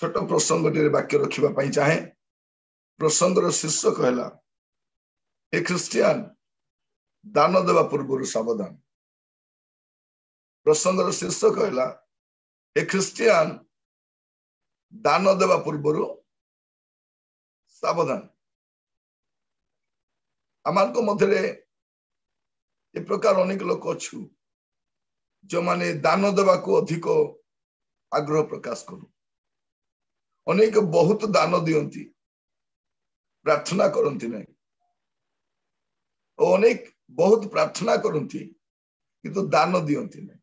छोट प्रसंग वाक्य रखा चाहे। प्रसंगर शीर्षक है ए ख्रिस्टियान दान देवा पूर्व सावधान। प्रसंगर शीर्षक है ए ख्रिस्टियान दान देवा पूर्व सावधान। आम मध्य ए प्रकार अनेक लोक अच्छु जो माने दान देवा को अधिक आग्रह प्रकाश करू। अनेक बहुत दान दियंती, प्रार्थना करती नहीं। अनेक बहुत प्रार्थना करती किंतु दान दियंती नहीं।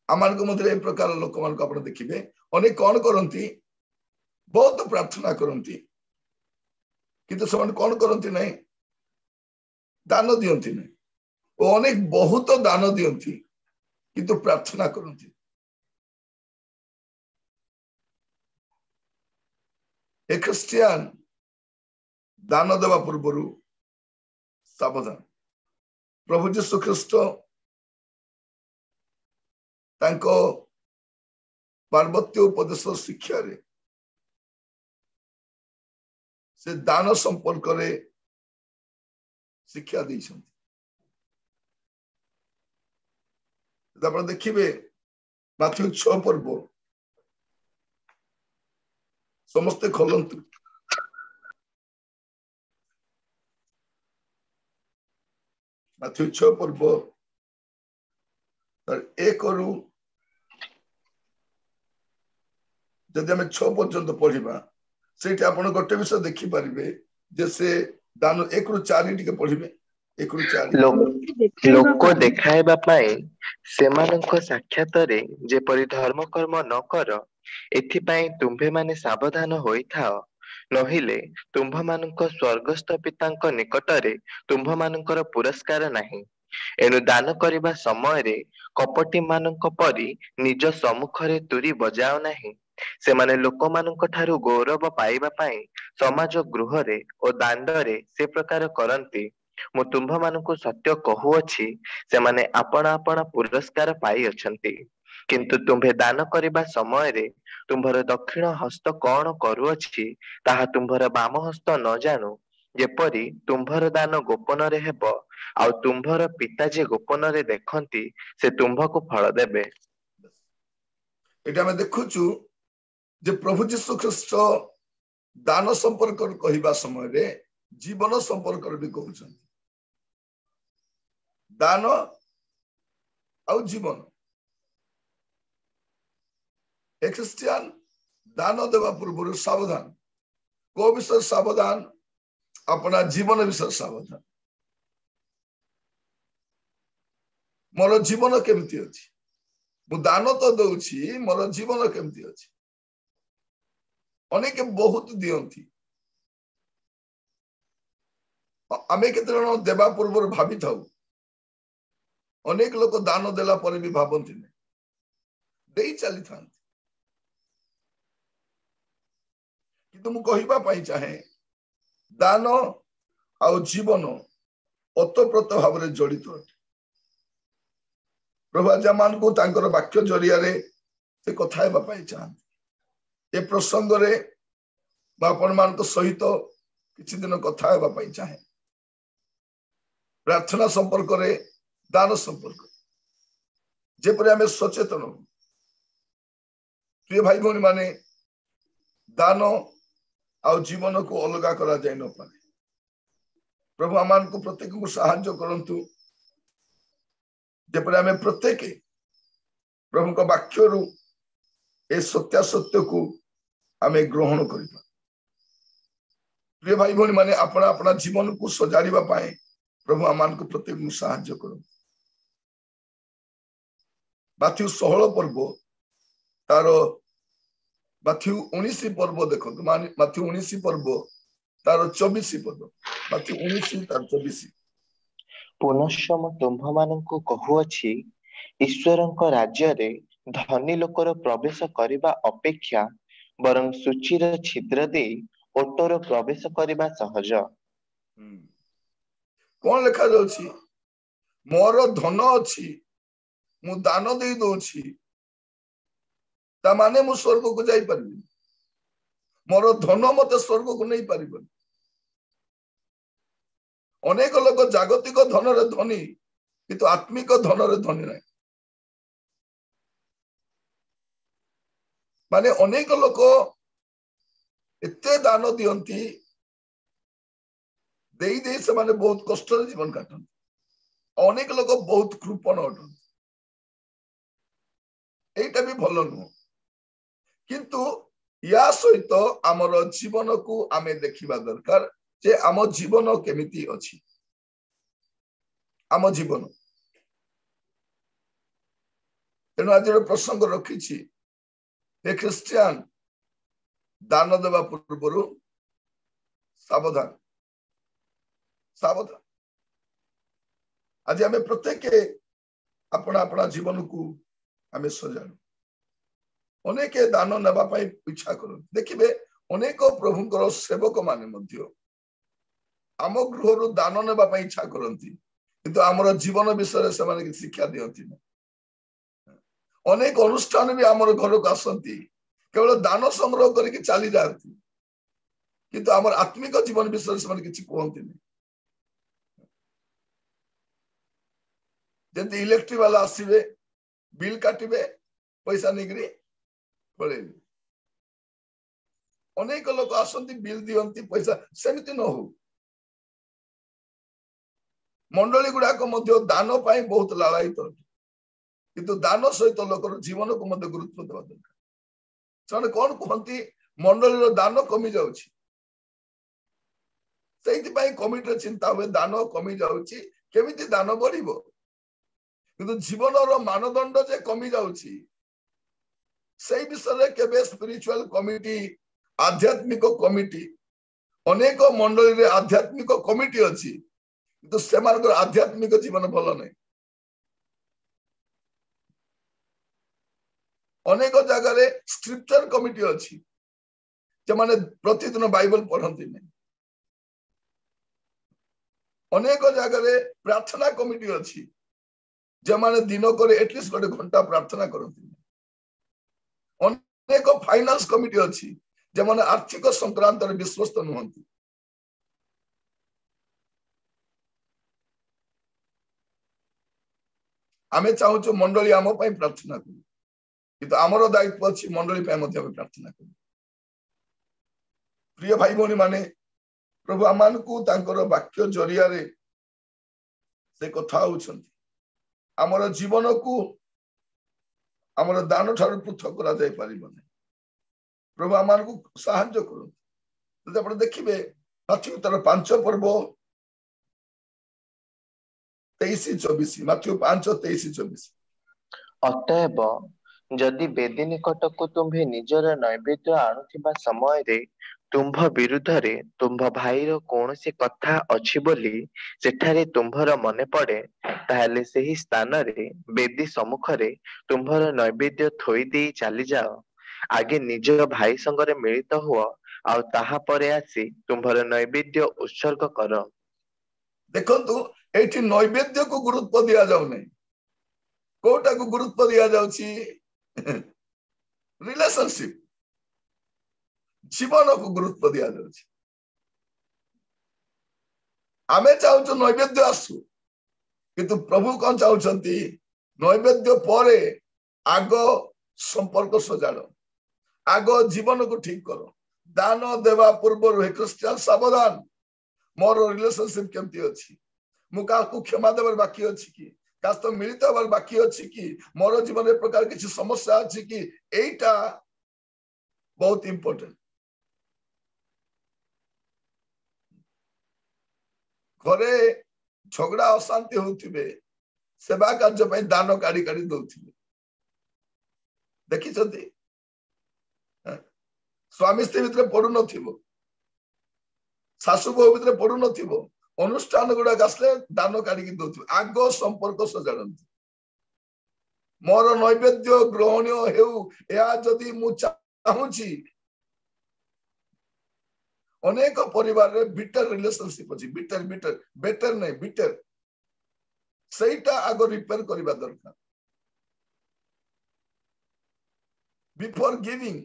आम मध्य ए प्रकार लोक मान आप देखिए अनेक कौन करती बहुत प्रार्थना करती किंतु से कौन करती नहीं दान दियंती नहीं। वो अनेक बहुत दान दियंती किंतु प्रार्थना करती। ए ख्रिस्टियान दान देवा पूर्व सावधान। प्रभु यीशु ख्रिस्ट तांको पार्वत्य उपदेश शिक्षा रे से दान संपर्क रे शिक्षा दी। देखिए माथ्यू 6 पर्व समस्ते खोलंतु। माथ्यू 6 पर्व 1 रु जदि आम 6 पर्यंत पढ़ा से गोटे विषय देखिपारे जे से दान 1 रु 4 टी पढ़े 1 रु 4 लोक देखाइबा पाई सेमानंक साक्षातरे जेपरि धर्म कर्म न कर एथिपाई तुम्भे माने सावधान होइथाओ नहिले तुम्भ मानक स्वर्गस्थ पितांक निकटरे तुम्भ मानकर पुरस्कार नाही। एनु दान करिबा समय रे कपटी मानक परि निज सम्मुखरे तुरी बजाओ नाही। सेमाने लोक मानक ठारू गौरव पाइबा पाई समाज गृहरे ओ दांडरे से प्रकार करंती। मु तुम्भ मानक सत्य कहूअछि सेमाने आपण आपण पुरस्कार पाई अछंती। किंतु तुम्भे दान करिबा समय रे तुम्भर दक्षिण हस्त कौन करूअछि ताहा तुम्भर बाम हस्त न जानू जेपरि तुम्भर दान गोपन रे हेबो आ तुम्भर पिता जे गोपन रे देखंती से तुम्भको फल देबे। एटा में देखुचु जे प्रभु यीशु ख्रिस्ट दान संपर्क कहवा समय रे जीवन संपर्क भी कहउछन। दान आ जीवन ए ख्रिस्टियान दान देवा पूर्व सावधान। को विषय सावधान अपना जीवन विषय सावधान। मोर जीवन केमती अछि मु दान तो दउछि मोर जीवन केमती अछि। अनेक बहुत दियंती आमे केते जण देवा पूर्व भाबी थाउ। अनेक लोक दान देला पर भी भाबंती ने देई चली था। किंतु मु कहिबा पाई चाहे दान आ जीवन ओतप्रोत भाव में जड़ित अटे। प्रभु जमान को तांकर वाक्य जरिया रे से कथा हेबा पाई चाहते। ए प्रसंग रे आपण मान सहित किछि दिन कथा हेबा पाई चाहे। प्रार्थना संपर्क रे दान संपर्क जेपरि आमे सचेतन प्रिय भाई भौणी माने दान आ जीवन को अलग करा जाय न पारे। प्रभु आमान को प्रत्येक को साहाय्य करंतु जेपरि आमे प्रत्येक प्रभु का वाक्य रु ए सत्य को आमे ग्रहण करिबा। प्रिय भाई भौणी माने अपना अपना जीवन को सजाड़िबा पाए प्रभु आमान को प्रत्येक को साहाय्य करंतु। माथ्यू 16 पर्व तार माथ्यू 19 पर्व देखो माथ्यू 19 पर्व तार 24 पर्व माथ्यू 19 तार 24 पुनश्च मु तुम्भ मानकु कहूअछि ईश्वरଙ୍କ राज्ୟରେ धनी लोकर प्रवेश करबा अपेक्षा बरं सूचीर छिद्र देई ओटोर प्रवेश करबा सहज। कौन लिखा जाउछि मोर धन अछि मु दान देई दोछि ता माने मु स्वर्ग को जाई परबी मोर धन मते स्वर्ग को नहीं पारिबन अनेक लोक जागतिक धन रे धनी किंतु आत्मिक धन रे धनी नहीं माने अनेक लोक एते दान दियंती देई देई से माने बहुत कष्ट जीवन काटन अनेक लोक बहुत कृपण अटन एटा भी भलो नु किंतु या सहित आमर जीवन को आमे देखिबा दरकार जे आम जीवन केमिति अछि आम जीवन तेणु आज प्रसंग रखी हे क्रिस्टियन दान देवा पूर्व सावधान सावधान आज आम प्रत्येक अपना अपना जीवन को आम सजाणु अनेक दान नेबा इच्छा कर देखिए अनेक प्रभुंकर सेवक माने मध्य आम गृह दान नेबा इच्छा करती किंतु आमर जीवन विषय से शिक्षा दियंती अनेक अनुष्ठान भी आमर घर को आसती केवल दान संग्रह करके चली जाती किंतु आमर आत्मिक जीवन विषय से किसी कहती जब इलेक्ट्रिक वाला आसवे बिल काटे पैसा नहीं पड़े अनेक लोक आसती बिल दियंती पैसा सेमती न हो मंडली गुड़ाक दान पाई बहुत लालायित किंतु दान सहित लोकर जीवन को मध्य गुरुत्व देवा दरकार से कौन कहती मंडली दान कमी जाउछि कमिटी चिंता हुए दान कमी जाउछि केमिति दान बढ़िबो किंतु जीवन मानदंड जे कमी जाउछि से विषय केबे स्पिरिचुअल कमिटी आध्यात्मिक कमिटी अनेक मंडली रे आध्यात्मिक कमिटी अछि किंतु सेमानकर आध्यात्मिक जीवन भल नहीं अनेक जगह स्क्रिप्चर कमिटी अच्छी जो माने प्रतिदिन बाइबल पढ़ती नहीं अनेक जगह प्रार्थना कमिटी अच्छी जो माने दिन को एटलिस्ट गोटे घंटा प्रार्थना करती अनेक फाइनेंस कमिटी अच्छी जो माने आर्थिक संक्रांत विश्वस्त नुहंती आमे चाहूँ मंडली आम प्रार्थना करूँ किंतु आमर दायित्व अच्छी मंडली प्रार्थना कर प्रिय भाई भौणी माने प्रभु आमान को तांकर वाक्य जरिया रे से कथा होउछंती आमर जीवन को आमर दान ठार पृथक करा जाय परिबने प्रभु आमान को सहायता करू जदि आपण देखिबे मत्थ्यू तर 5 पर्व 23-24 मत्थ्यू 5:23-24 अतएव जदि बेदी निकट को तुम्हें निजर नैवेद्य आणुथिबा समय रे तुम्भ विरुद्ध रे तुम्भ भाई रो कौन सी कथा अछि बोली सेठारे तुम्भर मने पड़े ताहले सही स्थान रे बेदी सम्मुख रे तुम्भर नैवेद्य थोई दे चली जाओ आगे निज भाई संगरे मिलित हुआ आ ताहा परे आसी तुम्भर नैवेद्य उत्सर्ग कर देखंतु एठी नैवेद्य को गुरुत्व दिया जाउ नै कोटा को गुरुत्व दिया जाउची रिलेशनशिप जीवन को गुरुत्व दिया जाउची आमे चाहूँ नैवेद्य आसु किंतु प्रभु कौन चाहती नैवेद्य परे आग संपर्क सजाड़ आग जीवन को ठीक करो दान देवा पूर्व क्रिस्टियन सावधान मोर रिलेशनशिप केमती अच्छी मु का क्षमा देवर बाकी अच्छी कि का तो मिलित हबार बाकी अच्छी कि मोर जीवन एक प्रकार किसी समस्या अच्छी कि एटा बहुत इंपोर्टेंट घरे झगड़ा अशांति होथिबे सेवा कार्य पे दान काढ़ी काढ़ी दउथिबे देखि छथि स्वामी स्त्री भितर पड़ू नथिबो सासु बहु भितर पड़ू नथिबो अनुष्ठान गुड़ा आसले दान काढ़ी दउथिबे आग संपर्क सजाड़ती मोर नैवेद्य ग्रहणीय हेउ या जदि मु चाहूची अनेक परिवार रे बिटर रिलेशनशिप अछि बिटर बिटर बेटर नहीं बिटर सेटा आगो रिपेयर करबा दरकार बिफोर गिविंग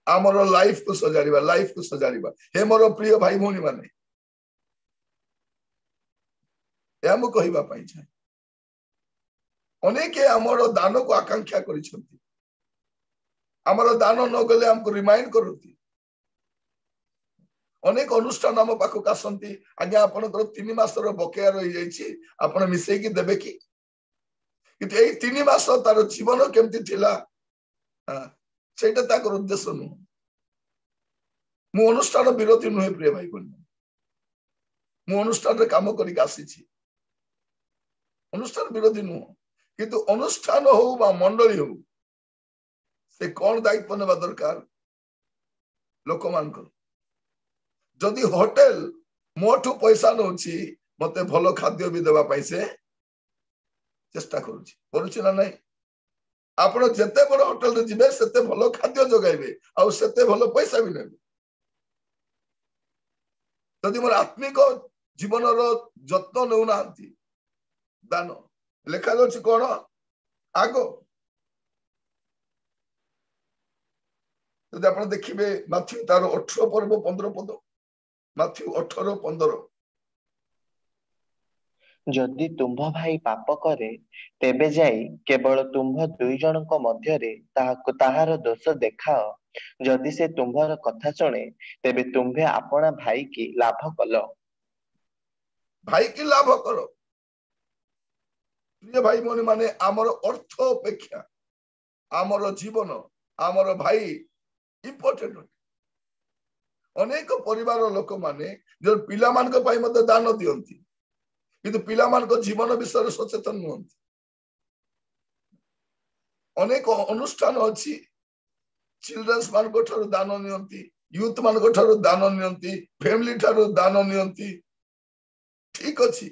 आमर लाइफ को सजाड़िबा हे मोर प्रिय भाई भौणी माने या मु कहिबा पई चाहे अनेके आमर दान को आकांक्षा करिसंती आमर दान न गले हमको रिमाइंड करती अनेक अनुष्ठान आम पाखक आसंती आज्ञा आपनकर 3 मासर बकेया रही जाइछि आपण मिसै कि देबे कि किंतु एई 3 मास तार जीवन केमती थिला सेटा ताकर उद्देश्य नु मु अनुष्ठान विरोधी नुहे प्रिय भाई बहन मु अनुष्ठान रे काम करी आसीछि अनुष्ठान विरोधी नु किंतु अनुष्ठान हो बा मंडली हो से कौन दायित्व नेबा दरकार लोक मानकर जदि होटेल मोठू पैसा नौछि मते भलो खाद्य भी देबा पाई से चेष्टा करूछि करूछि ना नहीं आपण जते बड़ होटल रे जिबे सेते भलो खाद्य जोगाइबे आ सेते भलो पैसा भी नेबे जदि मोर आत्मिक जीवन रो जत्न नेउ नांती दान लेखा अछि कोन आगो जदि आपण देखिबे माथ्यू तार 18 पर्व 15 पद माथ्यू 18:15 जदि तुम्भ भाई पाप करे तेबे जाई केवल तुम्भ दुई जनक मध्यरे ताहार दोष देखाओ जदि से तुम्भर कथा शुणे तेबे तुम्भे अपना भाई की लाभ कलो भाई की लाभ करो प्रिय भाई भौणी माने आमर अर्थ अपेक्षा आमर जीवन आमर भाई इंपोर्टेंट अनेक परिवार लोक माने जो पिला मान को पाई मते दान दियंती किंतु पिला मान को जीवन विषय सचेतन नुहंती अनेक अनुष्ठान अछि चिल्ड्रंस मान को ठारो दान नियंती यूथ मान को ठारो दान नियंती फैमिली ठारो दान नियंती ठीक अछि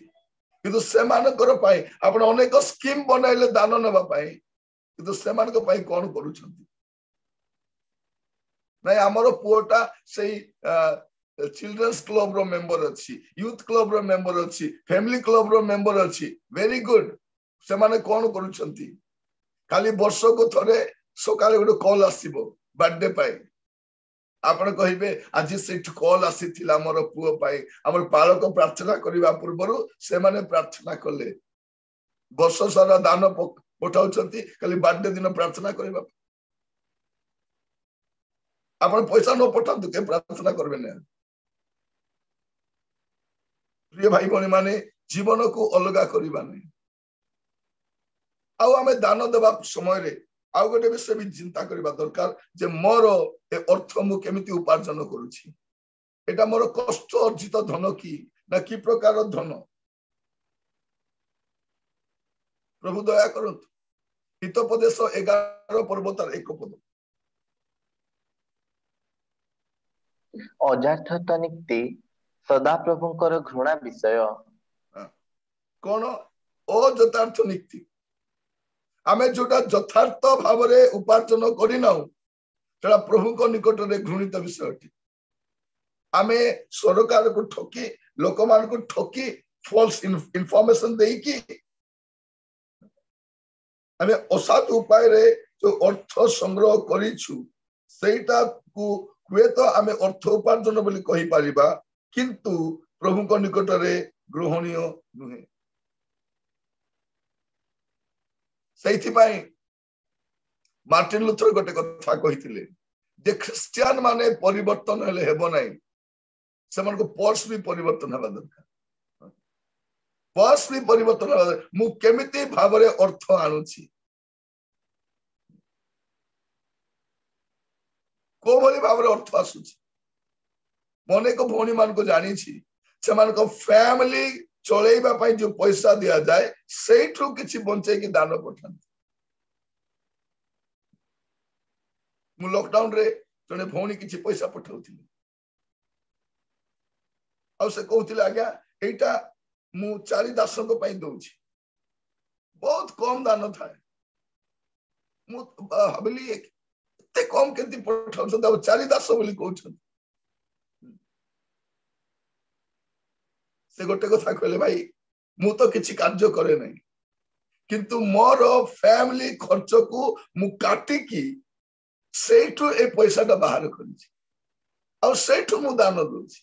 किंतु से मानकर पाई आपण अनेक स्कीम बनाइले दान नेबा पाई किंतु से मान को पाई कोन करूछंती नहीं आमर पुओटा से चिल्ड्रंस क्लब रो मेंबर अछि यूथ क्लब रो मेंबर अछि फैमिली क्लब रो मेंबर अछि वेरी गुड से माने कोन करूछंती खाली वर्ष को थरे सकाले गोटे कॉल आसीबो बर्थडे पाई आपण कहिबे आज सेठ कॉल आसीथिला हमर पुओ पाई हमर पालक प्रार्थना करिवा पूर्वरु से माने प्रार्थना करले वर्ष सारा दान पठाउछंती खाली बर्थडे दिन प्रार्थना करिवा आपण पैसा न पठांतु के प्रार्थना करबे ने प्रिय भाई भौणी माने जीवन को अलगा करिबा नै आउ हमें दान देबा समय रे आउ गोटे विषय भी चिंता करबा दरकार जे मोर ए अर्थ मु केमिति उपार्जन करूछि एटा मोर कष्ट अर्जित धन की ना की प्रकार धन प्रभु दया करंतु हितोपदेश 11 पर्वतार 1 पद अजार्थता निक्ति सदा प्रभुंकर घृणा विषय कौन अयथार्थ नीति आमे जोटा यथार्थ भाव रे उपार्जन करिना सेटा प्रभु को निकट रे घृणित विषय आमे सरकार को ठकी लोक मान को ठकी फॉल्स इनफॉर्मेशन देई की आमे असाधु उपाय रे जो अर्थ संग्रह करिछु सेटा को हुए तो आमे अर्थ उपार्जन बोली कहि परिबा किंतु प्रभु को निकट रे ग्रहणीय नुहे सेथि पाई मार्टिन लूथर गोटे कथा कहिथिले जे क्रिश्चियन माने परिवर्तन हेले हेबो नै सेमन को पर्स भी परिवर्तन हेबा दरकार पर्स भी परिवर्तन हेबा मु केमिति भाबरे अर्थ आनुछि को भली भाबरे अर्थ आसुछि मने को भौणी मान को जानी छी सेमान को फैमिली चलेबा पई जो पैसा दिया जाए सेठु किछि बंचे की दान पठान मु लॉकडाउन रे जने भौणी किछि पैसा पठाउथिले आ से कहउथिले आज्ञा एटा मु चारि दासक पई दउछि बहुत कम दान थाए मु हबली एते कम केति पठाउछ त चारि दास बोली कहउछ से गोटे कथा कहले भाई मु तो किछि कार्य करे नै किंतु मोर फैमिली खर्च को मु काटी की ସେଇଠୁ ଏ ପଇସାଟା ବାହାର କରିଛି ଆଉ ସେଇଠୁ ମୁଁ ଦାନ ଦଉଛି।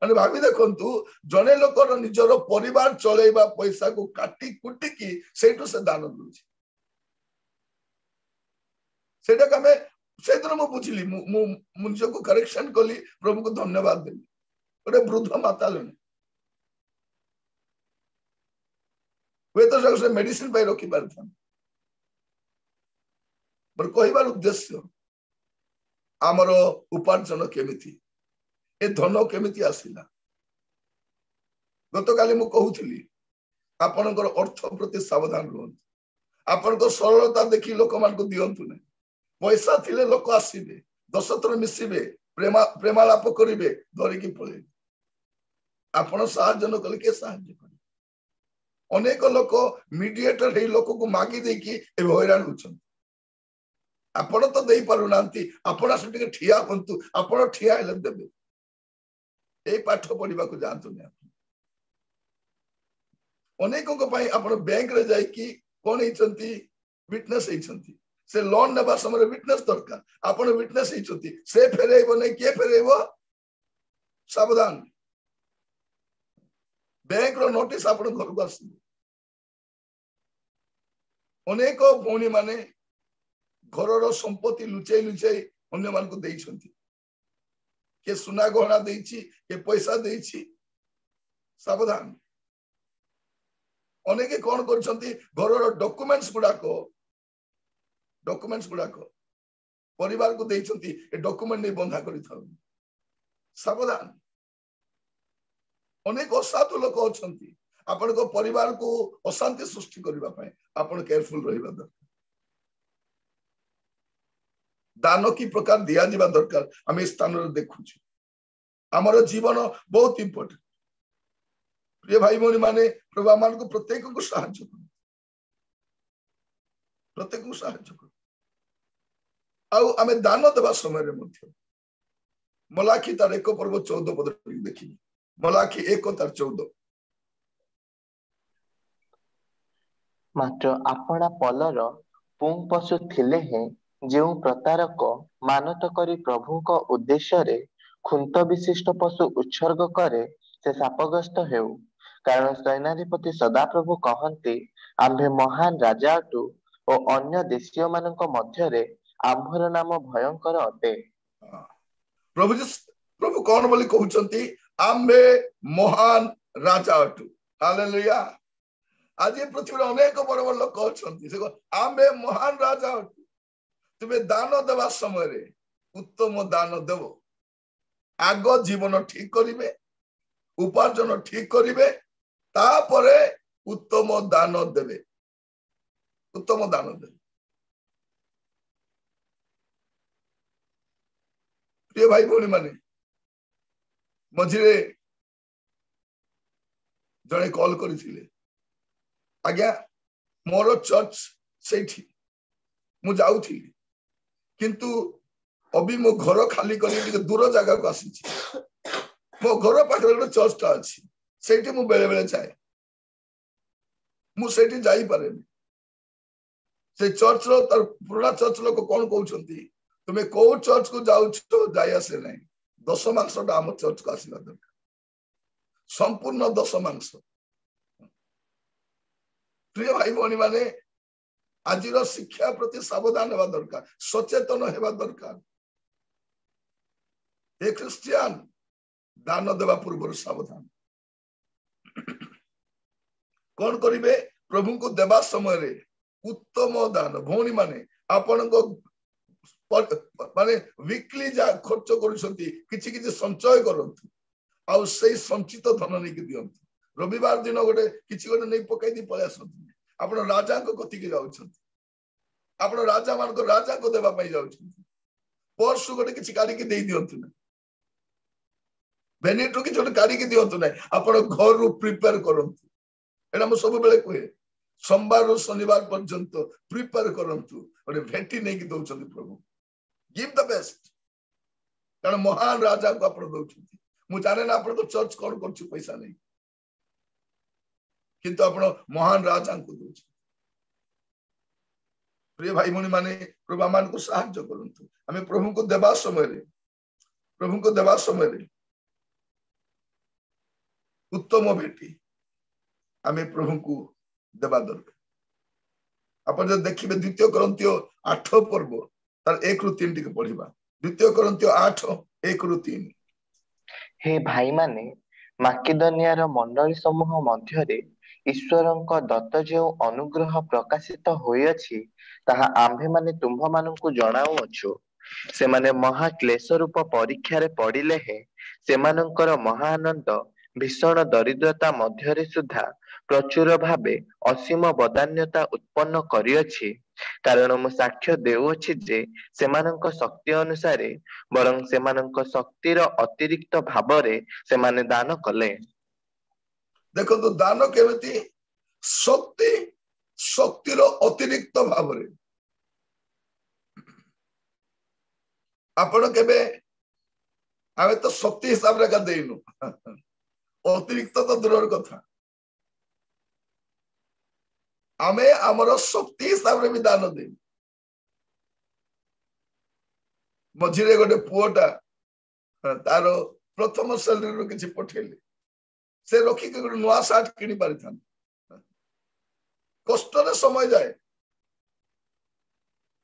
ମାନେ ଭାବି ଦେଖନ୍ତୁ ଜଣେ ଲୋକର ନିଜର ପରିବାର ଚଳେଇବା ପଇସାକୁ କାଟି କୁଟିକି ସେଇଠୁ ସେ ଦାନ ଦଉଛି। ସେଇଟାକୁ ଆମେ ସେଇଦିନ ମୁଁ ବୁଝିଲି, ମୁଁ ନିଜକୁ କରେକ୍ସନ କଲି, ପ୍ରଭୁକୁ ଧନ୍ୟବାଦ ଦେଲି। ଗୋଟେ ବୃଦ୍ଧ ମାତା ଜଣେ ହୁଏତ ସେ ମେଡିସିନ ପାଇଁ ରଖି ପାରିଥାନ୍ତି। କହିବାର ଉଦ୍ଦେଶ୍ୟ ଆମର ଉପାର୍ଜନ କେମିତି, ଏ ଧନ କେମିତି ଆସିଲା। ଗତକାଲି ମୁଁ କହୁଥିଲି ଆପଣଙ୍କର ଅର୍ଥ ପ୍ରତି ସାବଧାନ ରୁହନ୍ତୁ। ଆପଣଙ୍କ ସରଳତା ଦେଖି ଲୋକମାନଙ୍କୁ ଦିଅନ୍ତୁ ନାହିଁ। ପଇସା ଥିଲେ ଲୋକ ଆସିବେ, 10 ଥର ମିଶିବେ, ପ୍ରେମାଳାପ କରିବେ, ଧରିକି ପଳେଇବେ। ଆପଣ ସାହାଯ୍ୟ ନ କଲେ କିଏ ସାହାଯ୍ୟ କରିବେ? ଅନେକ ଲୋକ ମିଡିଏଟର ହେଇ ଲୋକକୁ ମାଗି ଦେଇକି ଏବେ ହଇରାଣ ହଉଛନ୍ତି। ଆପଣ ତ ଦେଇ ପାରୁନାହାନ୍ତି, ଆପଣ ଆସି ଟିକେ ଠିଆ ହୁଅନ୍ତୁ, ଆପଣ ଠିଆ ହେଲେ ଦେବେ। ଏଇ ପାଠ ପଢିବାକୁ ଯାଆନ୍ତୁନି। ଅନେକଙ୍କ ପାଇଁ ଆପଣ ବ୍ୟାଙ୍କରେ ଯାଇକି କଣ ହେଇଛନ୍ତି, ୱିଟନେସ୍ ହେଇଛନ୍ତି। ସେ ଲୋନ ନେବା ସମୟରେ ୱିଟନେସ୍ ଦରକାର। ଆପଣ ୱିଟନେସ୍ ହେଇଛନ୍ତି, ସେ ଫେରେଇବ ନାହିଁ, କିଏ ଫେରେଇବ? ସାବଧାନ। ବ୍ୟାଙ୍କର ନୋଟିସ ଆପଣ ଘରକୁ ଆସିବ। ଅନେକ ଭଉଣୀ ମାନେ ଘରର ସମ୍ପତ୍ତି ଲୁଚେଇ ଲୁଚେଇ ଅନ୍ୟମାନଙ୍କୁ ଦେଇଛନ୍ତି। କିଏ ସୁନା ଗହଣା ଦେଇଛି, କିଏ ପଇସା ଦେଇଛି। ସାବଧାନ। ଅନେକ କଣ କରୁଛନ୍ତି, ଘରର ଡକୁମେଣ୍ଟସ ଗୁଡାକ ପରିବାରକୁ ଦେଇଛନ୍ତି, ଏ ଡକୁମେଣ୍ଟ ନେଇ ବନ୍ଧା କରିଥାଉ। ସାବଧାନ। ଅନେକ ଅସାଧୁ ଲୋକ ଅଛନ୍ତି ଆପଣଙ୍କ ପରିବାରକୁ ଅଶାନ୍ତି ସୃଷ୍ଟି କରିବା ପାଇଁ। ଆପଣ କେୟାରଫୁଲ ରହିବା ଦରକାର। ଦାନ କି ପ୍ରକାର ଦିଆଯିବା ଦରକାର ଆମେ ଏ ସ୍ଥାନରେ ଦେଖୁଛୁ। ଆମର ଜୀବନ ବହୁତ ଇମ୍ପୋର୍ଟାଣ୍ଟ। ପ୍ରିୟ ଭାଇ ଭଉଣୀ ମାନେ, ପ୍ରଭୁ ଆମମାନଙ୍କୁ ପ୍ରତ୍ୟେକଙ୍କୁ ସାହାଯ୍ୟ କରୁ, ପ୍ରତ୍ୟେକଙ୍କୁ ସାହାଯ୍ୟ କରୁ। ଆଉ ଆମେ ଦାନ ଦେବା ସମୟରେ ମଧ୍ୟ ମଲାଖୀ ତାର 1 ପର୍ବ 14 ପଦ ଦେଖିବି। ମଲାଖୀ 1:14। ମାତ୍ର ଆପଣା ପଲର ପୁଂ ପଶୁ ଥିଲେ ହେଁ ଯେଉଁ ପ୍ରତାରକ ମାନତ କରି ପ୍ରଭୁଙ୍କ ଉଦ୍ଦେଶ୍ୟରେ ଖୁନ୍ତ ବିଶିଷ୍ଟ ପଶୁ ଉତ୍ସର୍ଗ କରେ, ସେ ଶାପଗ୍ରସ୍ତ ହେଉ। କାରଣ ସୈନ୍ୟାଧିପତି ସଦାପ୍ରଭୁ କହନ୍ତି, ଆମ୍ଭେ ମହାନ ରାଜା ଅଟୁ ଓ ଅନ୍ୟ ଦେଶୀୟ ମାନଙ୍କ ମଧ୍ୟରେ ଆମ୍ଭର ନାମ ଭୟଙ୍କର ଅଟେ। ପ୍ରଭୁ କଣ ବୋଲି କହୁଛନ୍ତି? ଆମ୍ଭେ ମହାନ ରାଜା ଅଟୁ। ହାଲେଲୁୟା। ଆଜି ପୃଥିବୀରେ ଅନେକ ବଡ ବଡ ଲୋକ ଅଛନ୍ତି, ସେ ଆମ୍ଭେ ମହାନ ରାଜା ଅଟୁ। ତୁମେ ଦାନ ଦେବା ସମୟରେ ଉତ୍ତମ ଦାନ ଦେବ। ଆଗ ଜୀବନ ଠିକ କରିବେ, ଉପାର୍ଜନ ଠିକ କରିବେ, ତାପରେ ଉତ୍ତମ ଦାନ ଦେବେ। ଉତ୍ତମ ଦାନ ଦେବେ। ପ୍ରିୟ ଭାଇ ଭଉଣୀ ମାନେ, ମଝିରେ ଜଣେ କଲ କରିଥିଲେ, ଆଜ୍ଞା ମୋର ଚର୍ଚ୍ଚ ସେଇଠି, ମୁଁ ଯାଉଥିଲି, କିନ୍ତୁ ଅବି ମୋ ଘର ଖାଲି କରି ଟିକେ ଦୂର ଜାଗାକୁ ଆସିଛି। ମୋ ଘର ପାଖରେ ଗୋଟେ ଚର୍ଚ୍ଚଟା ଅଛି, ସେଇଠି ମୁଁ ବେଳେ ବେଳେ ଯାଏ। ମୁଁ ସେଇଠି ଯାଇପାରେନି। ସେ ଚର୍ଚ୍ଚର ତାର ପୁରୁଣା ଚର୍ଚ୍ଚ ଲୋକ କଣ କହୁଛନ୍ତି, ତୁମେ କୋଉ ଚର୍ଚ୍ଚକୁ ଯାଉଛ ଯାଇ ଆସେ ନାହିଁ, ଦଶମାଂଶଟା ଆମ ଚର୍ଚ୍ଚକୁ ଆସିବା ଦରକାର। ସମ୍ପୂର୍ଣ୍ଣ ଦଶମାଂଶ। ପ୍ରିୟ ଭାଇ ଭଉଣୀ ମାନେ, ଆଜିର ଶିକ୍ଷା ପ୍ରତି ସାବଧାନ ହେବା ଦରକାର, ସଚେତନ ହେବା ଦରକାର। ଏ ଖ୍ରୀଷ୍ଟିଆନ ଦାନ ଦେବା ପୂର୍ବରୁ ସାବଧାନ। କଣ କରିବେ? ପ୍ରଭୁଙ୍କୁ ଦେବା ସମୟରେ ଉତ୍ତମ ଦାନ। ଭଉଣୀ ମାନେ ଆପଣଙ୍କ ମାନେ ୱିକଲି ଯାହା ଖର୍ଚ୍ଚ କରୁଛନ୍ତି କିଛି କିଛି ସଞ୍ଚୟ କରନ୍ତୁ, ଆଉ ସେଇ ସଞ୍ଚିତ ଧନ ନେଇକି ଦିଅନ୍ତୁ। ରବିବାର ଦିନ ଗୋଟେ କିଛି ଗୋଟେ ନେଇ ପକେଇ ଦେଇ ପଳେଇ ଆସନ୍ତୁ। ଆପଣ ରାଜାଙ୍କ କତିକି ଯାଉଛନ୍ତି, ଆପଣ ରାଜା ମାନଙ୍କ ରାଜାଙ୍କୁ ଦେବା ପାଇଁ ଯାଉଛନ୍ତି। ପର୍ସରୁ ଗୋଟେ କିଛି କାଢିକି ଦେଇ ଦିଅନ୍ତୁ ନାହିଁ, ଭେନିଟରୁ କିଛି ଗୋଟେ କାଢିକି ଦିଅନ୍ତୁ ନାହିଁ। ଆପଣ ଘରରୁ ପ୍ରିପେୟାର କରନ୍ତୁ। ଏଇଟା ମୁଁ ସବୁବେଳେ କୁହେ, ସୋମବାରରୁ ଶନିବାର ପର୍ଯ୍ୟନ୍ତ ପ୍ରିପେୟାର କରନ୍ତୁ। ଗୋଟେ ଭେଟି ନେଇକି ଦଉଛନ୍ତି ପ୍ରଭୁ। ଗିଭ୍ ଦ ବେଷ୍ଟ, କାରଣ ମହାନ ରାଜାଙ୍କୁ ଆପଣ ଦଉଛନ୍ତି। ମୁଁ ଜାଣେ ନା ଆପଣଙ୍କ ଚର୍ଚ୍ଚ କଣ କରୁଛି ପଇସା ନେଇ, କିନ୍ତୁ ଆପଣ ମହାନ ରାଜାଙ୍କୁ ଦଉଛନ୍ତି। प्रिय भाई भौणी माने प्रभु मान को साहाय्य करंतु आमे प्रभु को देवा समय उत्तम भेटी आमे प्रभु को देवा दरकार अपन जो देखिबे द्वितीय कोरिन्थियो 8 पर्व तार 1 रु 3 टिके पढिबा द्वितीय कोरिन्थियो 8 1 रु 3 हे भाई माने माकिदनियार मंडली समूह मध्यरे ईश्वरଙ୍କ दत्त जो अनुग्रह प्रकाशित होइअछि ताहा आम्भे माने तुम्भ माननकु जणाउअछु सेमाने महा क्लेश रूप परीक्षारे पड़िले हे सेमानंकर महा आनंद भीषण दरिद्रता मध्यरे सुधा प्रचुर भावे असीम बदान्यता उत्पन्न करिअछि कारण मु साक्ष्य देउअछि जे सेमानंक शक्ति अनुसारे बरं सेमानंक शक्तिर अतिरिक्त भावरे सेमाने दान कले देखो तो दान केमिति शक्तिर अतिरिक्त भावरे आपण केबे आमे तो शक्ति हिसाब रे का देइनु अतिरिक्त तो दूर कथा आमे हमर शक्ति हिसाब रे भी दान दे मझिरे गोटे पुओटा तार प्रथम सैलरी रो किछि पठेले से रखी के गोटे नवा सार्ट किनि पारि थान कष्ट रे समय जाए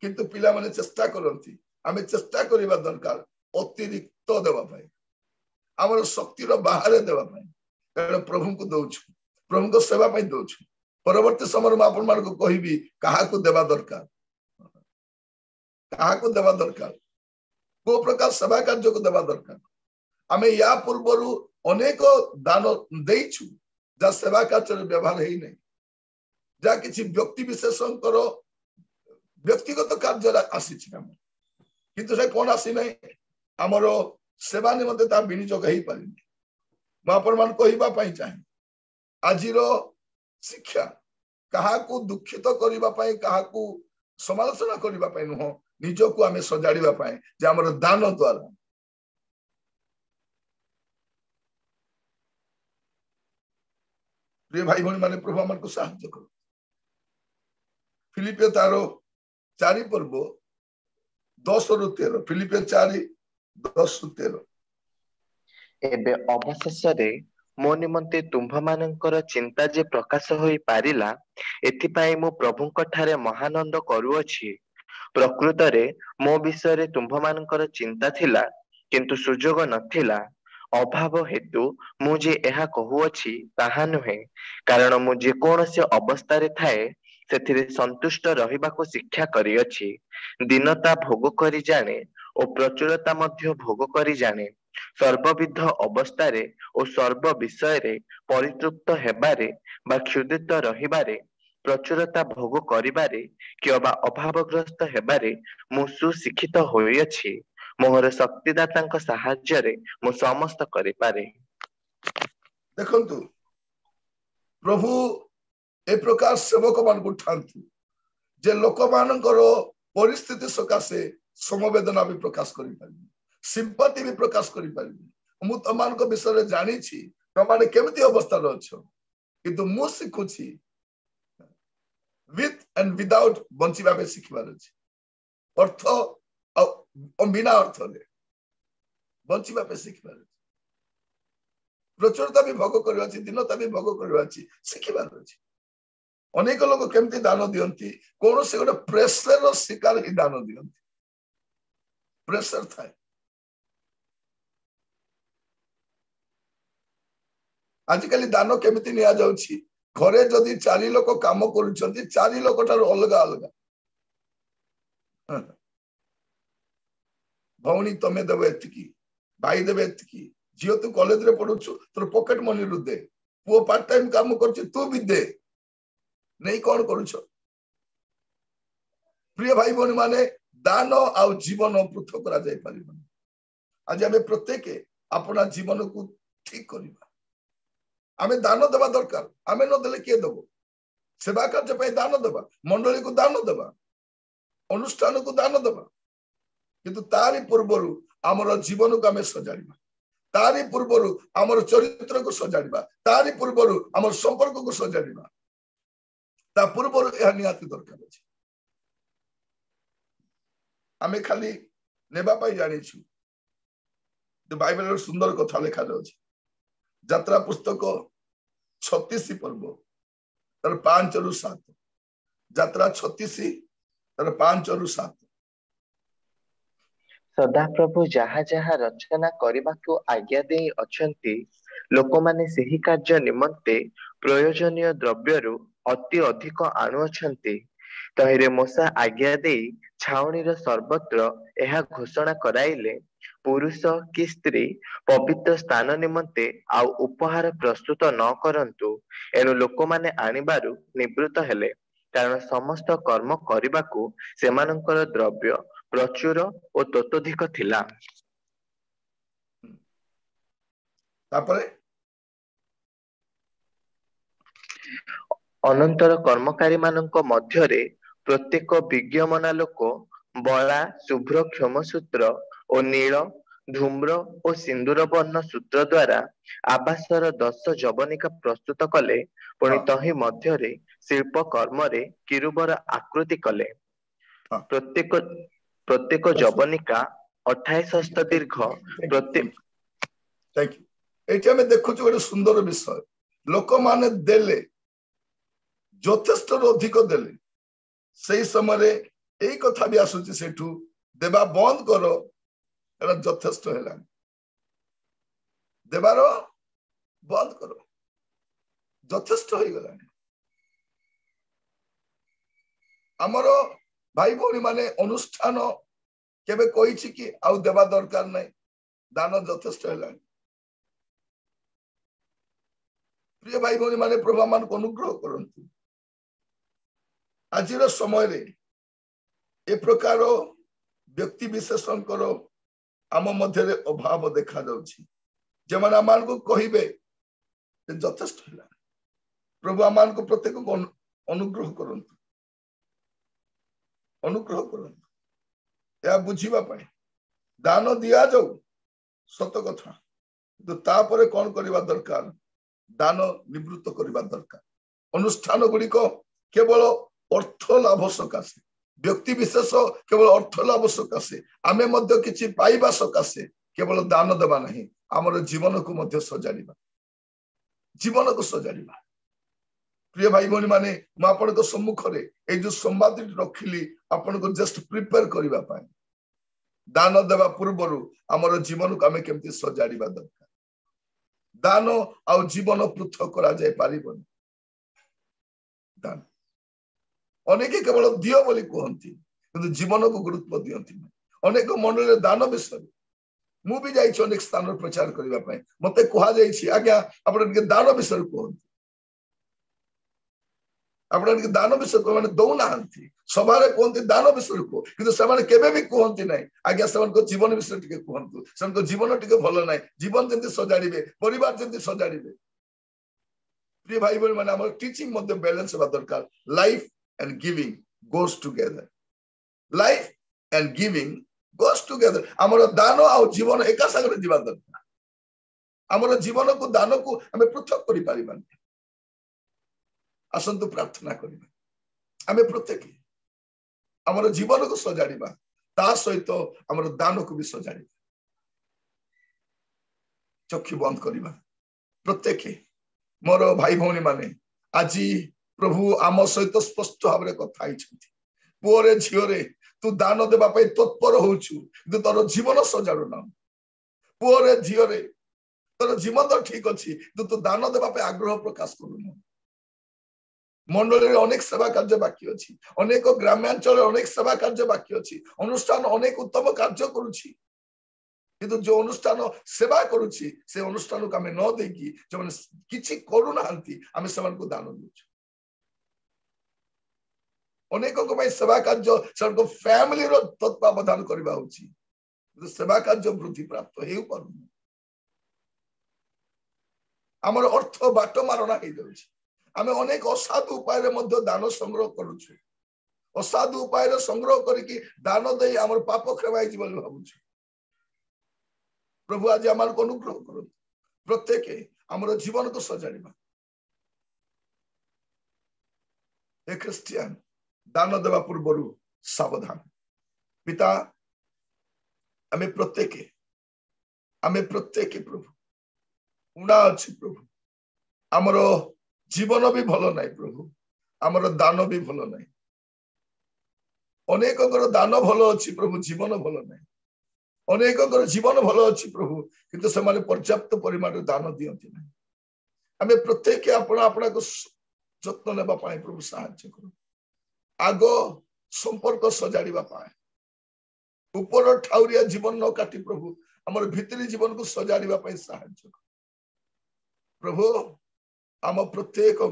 किंतु पिला माने चेष्टा करंती आमे चेष्टा करिबा दरकार अतिरिक्त देवा पाई हमर शक्ति रो बाहर देवा पाई कारण प्रभु को दउछु प्रभु को सेवा पाई दउछु परवर्ती समय में आपण मान को कहिबी कहा को देवा दरकार को प्रकार सेवा कार्य को देवा दरकार आमे या पूर्वरु अनेक दान देइछु जा सेवा कार्य व्यवहार हेई नै जा किछि व्यक्ति विशेषकर व्यक्तिगत कार्य आसीछि हम किंतु से कोन आसी नै हमरो सेवा निमंते ता विनियोग हेई पारिनी म आपण मान कहिबा पई चाहे आजिरो शिक्षा कहा को दुखित करिबा पई कहा को समालोचना करिबा पई नुह निजो को हमें सजाड़िबा पई जे हमर दान द्वारा प्रिय भाई भौणी माने प्रभु हमन को सहायता करो फिलिपियो तारो 4 पर्व 10 रु 13 फिलिपियो 4 10 रु 13 एबे अवशेष रे मो निमंते तुम्भ मानकर चिंता जे प्रकाश होई पारिला एथिपाई मो प्रभुंक ठारे महानंद करूअछि प्रकृत रे मो विषय रे तुम्भ मानकर चिंता थिला किंतु सुजोग नथिला अभाव हेतु मु जे एहा कहूअछि ताहा नुहे कारण मु जे कोनसे अवस्था रे थाए सेथिरे संतुष्ट रहिबाको शिक्षा करिअछि दीनता भोग करी जाने ओ प्रचुरता मध्य भोग करी जाने सर्वविध अवस्था रे ओ सर्व विषय रे परितृप्त हेबारे बा क्षुदित रहिबारे प्रचुरता भोग करिबारे किबा अभावग्रस्त हेबारे मु सुशिक्षित होइअछि मोहर शक्तिदातांक सहाय्य रे मु समस्त करि पारे देखंतु प्रभु ए प्रकार सेवक मान को ठांतु जे लोक मानकर परिस्थिति सकाशे समवेदना भी प्रकाश करि पारि सिंपैथी भी प्रकाश करि पारि मु तमान को विषय रे जानि छी तमाने केमिति अवस्था रे अछो किंतु मु सिखुछि विथ एंड विदाउट बंचिबा बे सिखबार अछि अर्थ बिना अर्थ रे बंचिबा पे सिखबार अछि प्रचुरता भी भोग करबा अछि दिनता भी भोग करबा अछि सिखबार अछि अनेक लोक केमति दान दियंती कोन से गोटे प्रेशर रो शिकार ही दान दियंती प्रेशर थाए आजिकली दान केमिति निया जाउछि घरे जदि 4 लोक काम करूछंती 4 लोक ठार अलगा अलगा भौणी तमे देबे एतकी भाई देबे एतकी जियो तू कॉलेज रे पढुछु तोर पॉकेट मनी रु दे पो पार्ट टाइम काम करछ तू भी दे नहीं कौन करूछ प्रिय भाई भौणी माने दान आ जीवन पृथक करा जाय परिबन आज हमें प्रत्येक अपना जीवन को ठीक करिबा हमें दान देवा दरकार हमें न देले के देबो सेवा कार्य पे दान देबा मंडली को दान देबा अनुष्ठान को दान देबा किंतु तारी पूर्वरु हमर जीवन को हमें सजाड़िबा तारी पूर्वरु हमर चरित्र को सजाड़िबा तारी पूर्वरु हमर संपर्क को सजाड़िबा ता पूर्वरु यह नियाति दरकार अछि आमे खाली नेबा पाई जानिछु बाइबल सुंदर कथा लिखा जाउछि यात्रा पुस्तक 36 पर्व तर 5 रु 7 यात्रा 36 तर 5 रु 7 सदाप्रभु जहा जहा रचना करबाकू आज्ञा देई अछंती लोकमाने सेही कार्य निमंते प्रयोजनीय द्रव्यरु अति अधिक आणुअछंती तहिरे मोसा आज्ञा देई छाउणीर सर्वत्र एहा घोषणा कराइले पुरुष कि स्त्री पवित्र स्थान निमंते आउ उपहार प्रस्तुत न करंतु एनु लोकमाने आनिबारु निवृत्त हेले कारण समस्त कर्म करबाकू सेमानंकर द्रव्य प्रचुर ओ ततोधिक थिला तापरे अनंतर कर्मकारी मानक मध्यरे प्रत्येक विज्ञमना लोक बला शुभ्र क्षमसूत्र ओ नील धूम्र ओ सिंदूर वर्ण सूत्र द्वारा आवासर 10 जवनिका प्रस्तुत कले पुणी हाँ तही मध्यरे शिल्प कर्मरे किरुबर आकृति कले हाँ प्रत्येक प्रत्येक जवनिका 28 हस्त दीर्घ प्रत्येक थैंक यू एठी हमें देखुछु गोटे सुंदर विषय लोक माने देले यथेष्ट अधिक देले सही समय यही कथा भी आसुची सेठू देवा बंद करो एरा यथेष्ट हैला देवार बंद करो यथेष्ट हो गला हमरो भाई भौणी माने अनुष्ठान केबे कहिछि कि आउ देवा दरकार नै दान यथेष्ट हैला प्रिय भाई भौणी माने प्रभु मान को अनुग्रह करंतु आजिर समय रे ए प्रकार व्यक्ति विशेषण करो आम मध्य अभाव देखा जाउछि जेमाने आमान को कहिबे यथेष्ट हैला प्रभु आमान को प्रत्येक को अनुग्रह करंतु या बुझीबा पाए दान दिया जाऊ सत कथा तो तापरे कौन करबा दरकार दान निवृत्त करबा दरकार अनुष्ठान गुडी को केवल अर्थ लाभ सकाशे व्यक्ति विशेष केवल अर्थ लाभ सकाशे आमे मध्य किछि पाइबा सकाशे केवल दान देबा नहीं हमर जीवन को मध्य सजाड़िबा जीवन को सजाड़िबा प्रिय भाई भौणी माने मैं आपण को सम्मुख रे ए जो संवाद रखिली आपण को जस्ट प्रिपेयर करबा पाए दान देबा पूर्वरु हमर जीवन को आमे केमति सजाड़िबा दरकार दान आ जीवन पृथक करा जाय पारिबन दान अनेक केवल दियो बोली कहती किंतु जीवन को गुरुत्व दियंती अनेक मन रे दान विषय मु भी जाइछि अनेक स्थान प्रचार करबा पाए मते कहा जाइछि आज्ञा आपण के दान विषय कहती आपण के दान विषय को माने दौ नाहंती सभा रे कहंती दान विषय को किंतु से माने केबे भी कहंती नै आज्ञा से को जीवन विषय टिके कहंतु से को जीवन टिके भलो नै जीवन जंती सजाड़िबे परिवार जंती सजाड़िबे प्रिय भाई बहन माने हमर टीचिंग मध्ये बैलेंस बा दरकार life and giving goes together life and giving goes together हमर दान आ जीवन एका सागरे जीवा दरकार हमर जीवन को दान को हमें पृथक करि पारिबान असंतु प्रार्थना करिबा हमें प्रत्येक हमर जीवन को सजाड़िबा ता सहित हमर दान को भी सजाड़िबा चक्षु बंद करिबा प्रत्येक मोर भाई भौणी माने आजी प्रभु आम सहित स्पष्ट भाव कथा पुओरे झीरे तू दान देवा तत्पर होचु तोर जीवन सजाड़ू ना पुओरे झीरे तोर जीवन तो ठीक अच्छी तू दान देवा आग्रह प्रकाश करूनु मंडली अनेक सेवा कार्य बाकी अच्छी अनेक ग्रामांचल अनेक सेवा कार्य बाकी अच्छी अनुष्ठान अनेक उत्तम कार्य करुछि किंतु जो अनुष्ठान सेवा करुछि से अनुष्ठान को आमे न देकी जो माने किछि करू नाहंती आमे सेमान को दान देछु अनेक सेवा कार्य से फैमिली तत्वावधान करबा होछि सेवा कार्य वृद्धि प्राप्त हेउ पारुनी हमर अर्थ बाट मारणा हे जाउछि आमे अनेक असाधु उपाय रे मध्य दान संग्रह करूछु असाधु उपाय रे संग्रह करिकि दान देई हमर पाप क्षमाई जी बोली भाबुछु प्रभु आज हमर को अनुग्रह करू प्रत्येक हमर जीवन को सजाड़िबा ए क्रिश्चियन दान देवा पूर्व सावधान पिता आमे प्रत्येक प्रभु उणा अच्छी प्रभु आमर जीवन भी भल नहीं प्रभु आमर दान भी भल नहीं अनेक दान भल अच्छी प्रभु जीवन भल नहीं अनेक जीवन भल अच्छी प्रभु किंतु से पर्याप्त परिमाण दान दियंती नहीं आमे प्रत्येक अपना को जत्न नेबा पाए प्रभु साहाय्य करो आग संपर्क सजाड़िबा पाए ऊपर ठाउरिया जीवन न काटी प्रभु हमर भितरी जीवन को सजाड़िबा पाए साहाय्य करो प्रभु आम प्रत्येक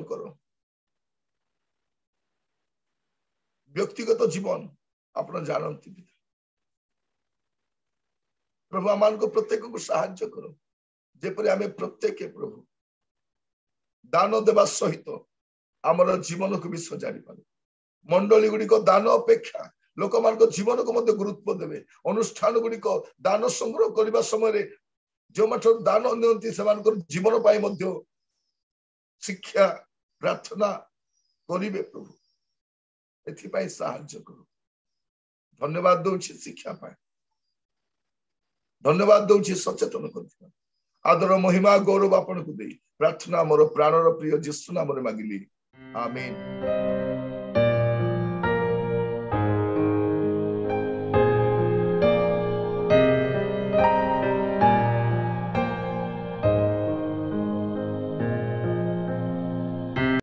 व्यक्तिगत जीवन आपण जानती प्रभु आम को प्रत्येक को साहाय्य करो जेपरि आमे प्रत्येक प्रभु दान देवा सहित आमर जीवन को भी सजाड़ी पारे मंडली गुड़िक दान अपेक्षा लोक मान जीवन को मध्य गुरुत्व देवे अनुष्ठान गुड़िक दान संग्रह करने समय जो मठ दान नियंती से जीवन पाई मध्य शिक्षा प्रार्थना करिवे प्रभु एथिपाई साहाय्य करो धन्यवाद दउछि शिक्षा पाए धन्यवाद दउछि सचेतन करथिबा आदर महिमा गौरव आपण को दे प्रार्थना मोर प्राणर प्रिय यीशु नाम रे मागिली आमीन।